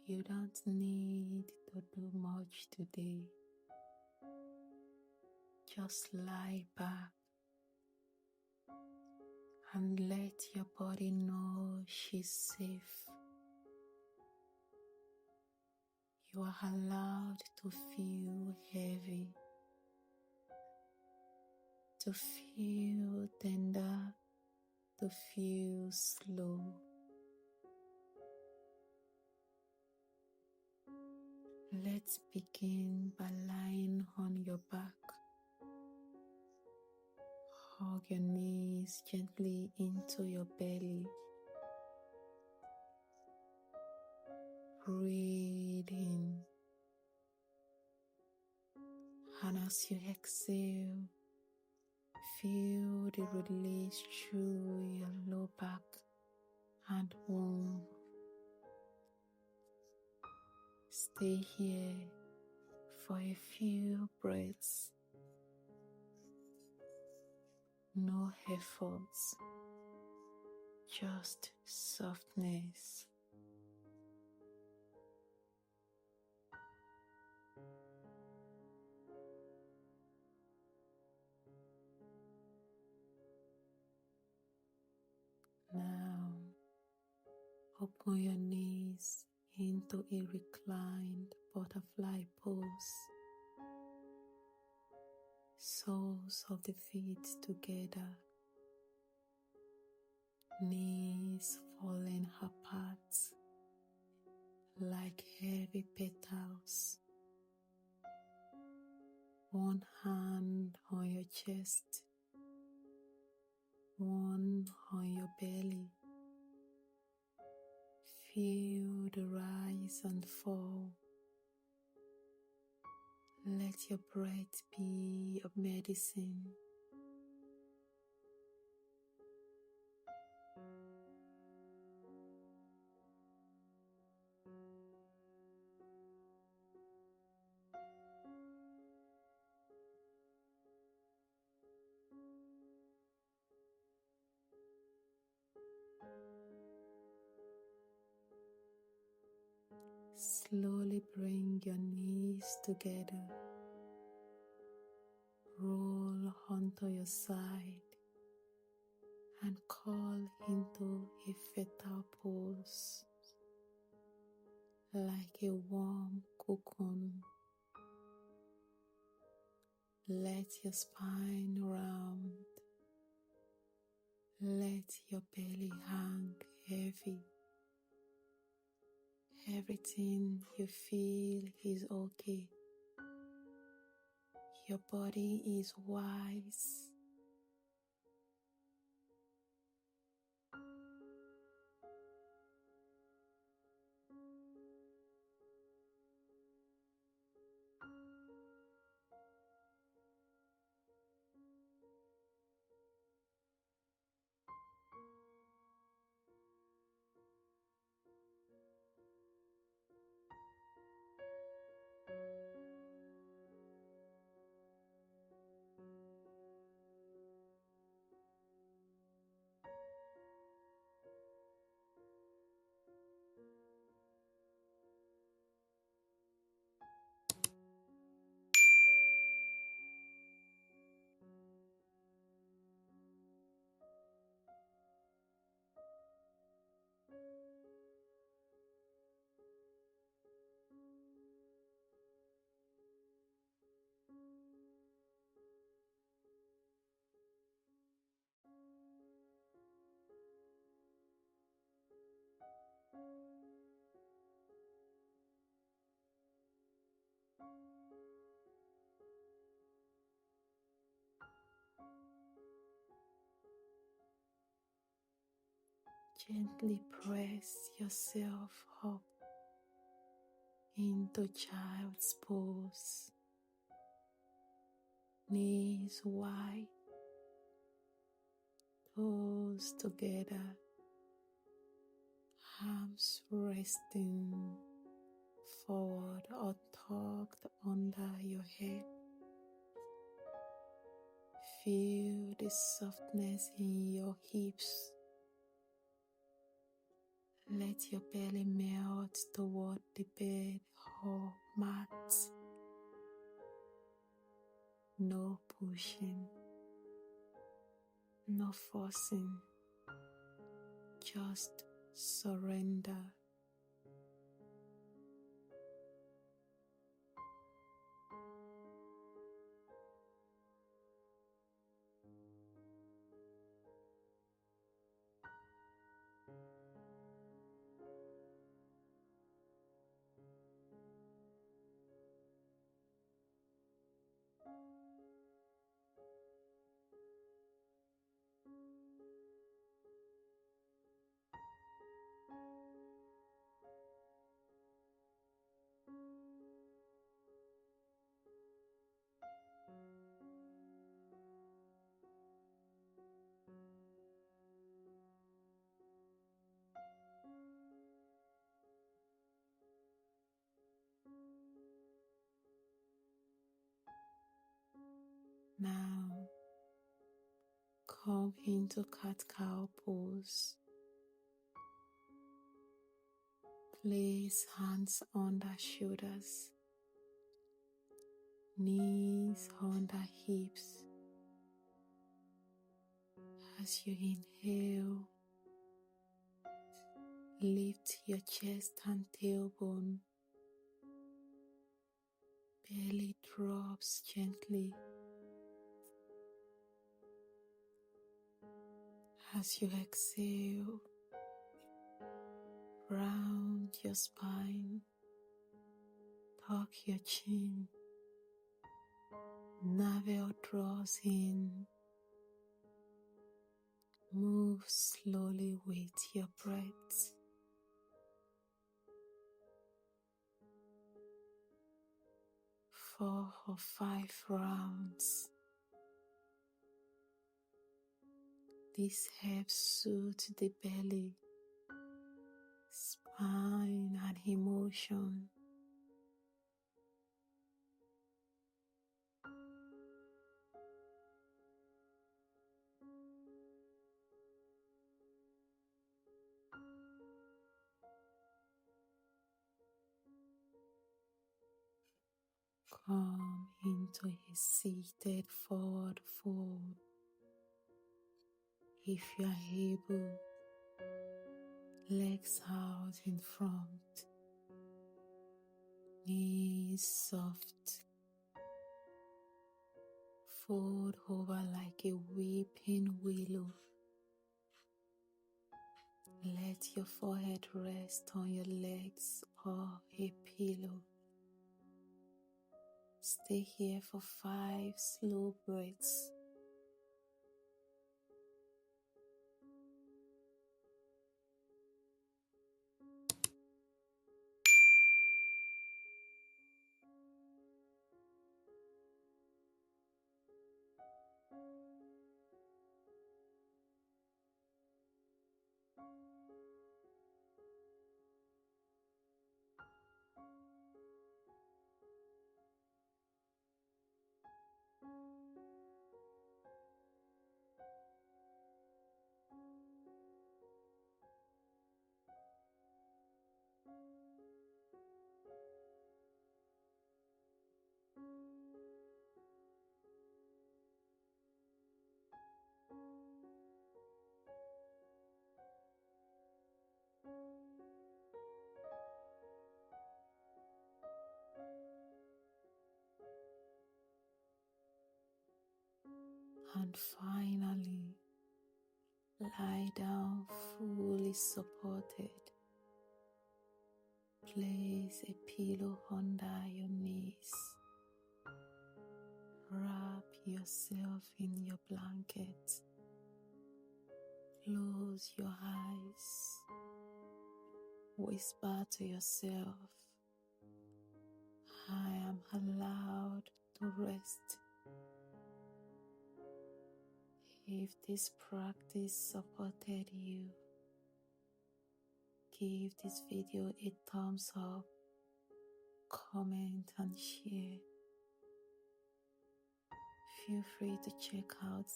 You don't need to do much today. Just lie back and let your body know she's safe. You are allowed to feel heavy, to feel tender, to feel slow. Let's begin by lying on your back. Hug your knees gently into your belly. Breathe in. And as you exhale, feel the release through your low back and womb. Stay here for a few breaths. No efforts, just softness. Now, open your knees into a reclined butterfly pose. Soles of the feet together, knees falling apart like heavy petals. One hand on your chest, one on your belly. Feel the rise and fall. Let your breath be a medicine. Slowly bring your knees together. Roll onto your side and crawl into a fetal pose like a warm cocoon. Let your spine round. Let your belly hang heavy. Everything you feel is okay. Your body is wise. Gently press yourself up into child's pose. Knees wide, toes together, arms resting forward or tucked under your head. Feel the softness in your hips. Let your belly melt toward the bed or mat. No pushing, no forcing, just surrender. Now, come into cat-cow pose. Place hands under shoulders, knees under hips. As you inhale, lift your chest and tailbone. Belly drops gently. As you exhale, round your spine, tuck your chin, navel draws in. Move slowly with your breath. Four or five rounds. This helps soothe the belly, spine, and emotion. Come into a seated forward fold. If you are able, legs out in front, knees soft. Fold over like a weeping willow. Let your forehead rest on your legs or a pillow. Stay here for 5 slow breaths. And finally, lie down fully supported. Place a pillow under your knees. Wrap yourself in your blanket. Close your eyes. Whisper to yourself, I am allowed to rest. If this practice supported you, give this video a thumbs up, comment and share. Feel free to check out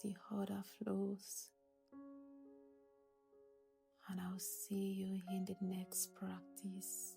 the other flows and I'll see you in the next practice.